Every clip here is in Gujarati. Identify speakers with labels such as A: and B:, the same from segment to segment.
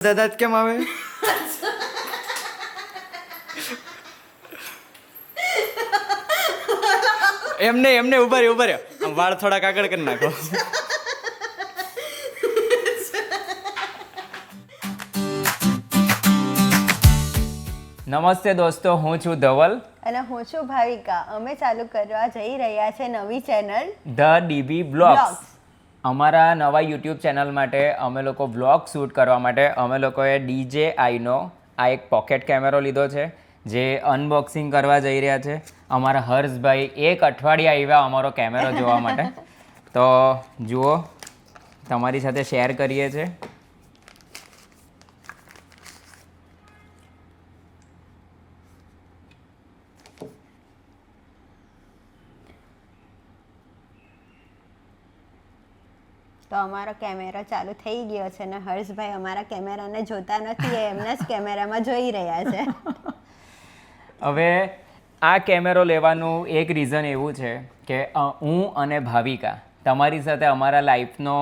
A: દાદા કેમ આવે? એમને ઉભા રહ્યો વાળ થોડાક આગળ કરી નાખો.
B: નમસ્તે દોસ્તો, હું છું ધવલ
C: અને હું છું ભાવિકા. અમે ચાલુ કરવા જઈ રહ્યા છે નવી ચેનલ
B: ધ ડીબી બ્લોગ્સ. અમારા નવા યુટ્યુબ ચેનલ માટે અમે લોકો વ્લોગ શૂટ કરવા માટે અમે લોકોએ DJIનો આ એક પોકેટ કેમેરો લીધો છે, જે અનબોક્સિંગ કરવા જઈ રહ્યા છે. અમારા હર્ષભાઈ એક અઠવાડિયા આવ્યા અમારો કેમેરો જોવા માટે. તો જુઓ, તમારી સાથે શેર કરીએ છીએ.
C: તો અમારો કેમેરો ચાલુ થઈ ગયો છે ને હર્ષભાઈ અમારા કેમેરાને જોતા નથી, એ એમના જ કેમેરામાં જોઈ રહ્યા છે.
B: હવે આ કેમેરો લેવાનું એક રીઝન એવું છે કે હું અને ભાવિકા તમારી સાથે અમારા લાઈફનો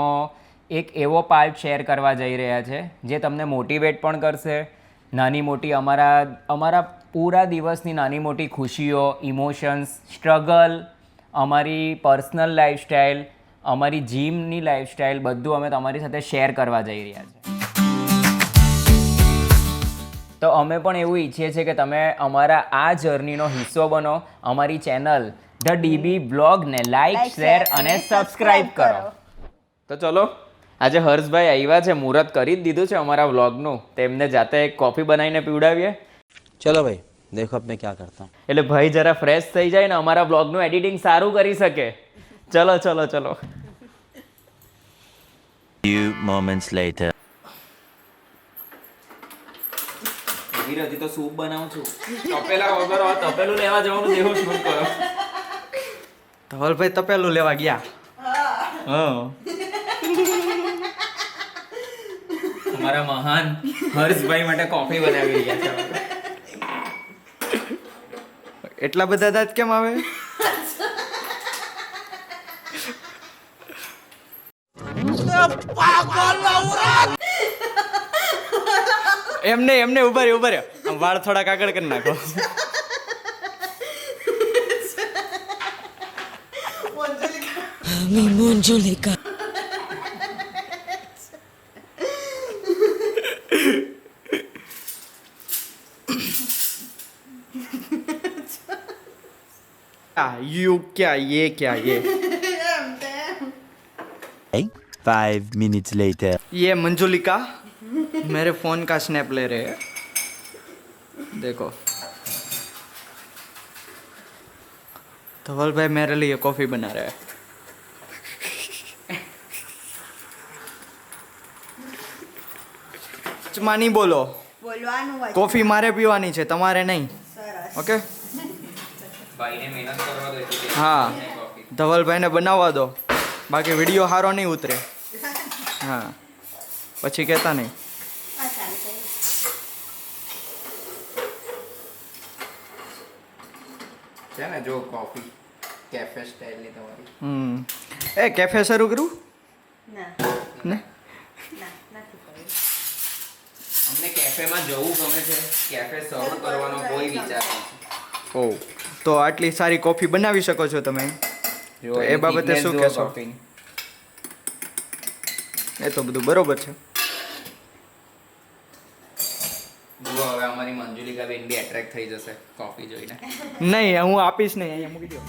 B: એક એવો પાર્ટ શેર કરવા જઈ રહ્યા છે જે તમને મોટિવેટ પણ કરશે. નાની મોટી અમારા પૂરા દિવસની નાની મોટી ખુશીઓ, ઇમોશન્સ, સ્ટ્રગલ, અમારી પર્સનલ લાઈફસ્ટાઈલ, અમારી જીમની લાઈફસ્ટાઈલ બધું અમે તમારી સાથે શેર કરવા જઈ રહ્યા છીએ. તો અમે પણ એવું ઈચ્છીએ છીએ કે તમે અમારા આ જર્નીનો હિસ્સો બનો. અમારી ચેનલ ધ ડીબી બ્લોગને લાઈક, શેર અને સબસ્ક્રાઈબ કરો. તો ચલો, આજે હર્ષભાઈ આવ્યા છે, મુહૂર્ત કરી જ દીધું છે અમારા વ્લોગનું. તેમને જાતે એક કોફી બનાવીને પીવડાવીએ.
D: ચલો ભાઈ, દેખો અબ મેં क्या करता हूँ.
B: એટલે ભાઈ જરા ફ્રેશ થઈ જાય ને અમારા વ્લોગનું એડિટિંગ સારું કરી શકે. ચલો ચલો ચલો.
E: Few moments later.
B: હજી તો સૂપ બનાવું છું. તપેલા વગર તપેલું લેવા જવાનું દેવો શું કરો.
A: ધવલભાઈ તપેલું લેવા ગયા.
B: હા, અમારા મહાન હર્ષભાઈ માટે કોફી બનાવી રહ્યા છે.
A: એટલા બધા દાંત કેમ આવે? એમને ઉભા રહ્યો વાળ થોડાક આગળ કરી નાખો. ये
E: 5 minutes later.
A: ये मंजुलिका मेरे फोन का स्नैप ले रहे हैं, देखो. धवल भाई मेरे लिए कॉफी बना रहे हैं. नहीं बोलो,
C: બોલવાનું હોય.
A: કોફી મારે પીવાની છે, તમારે નહીં.
C: સરસ.
A: ઓકે?
B: ભાઈને મહેનત કરવા દો.
A: હા, ધવલભાઈને બનાવવા દો, બાકી વિડીયો સારો નહીં ઉતરે. હા, પછી કહેતા નહીં.
C: હા, ચાલુ કરીએ.
B: છે ને જો કોફી કેફે સ્ટાઈલની તમારી.
A: એ કેફે શરૂ કરું
C: ના
A: ને?
C: ના નથી કર્યું.
B: અમને કેફેમાં જવું ગમે છે, કેફે સર્વ કરવાનો કોઈ વિચાર નથી.
A: ઓ, તો આટલી સારી કોફી બનાવી શકો છો તમે, તો એ બાબતે શું કહેશો? એ તો બધું બરોબર છે.
B: જુઓ, હવે અમારી મંજુલિકા બેન બી એટ્રેક્ટ થઈ જશે કોફી જોઈને.
A: નહીં, હું આપીશ નહીં, અહીંયા મૂકી દો.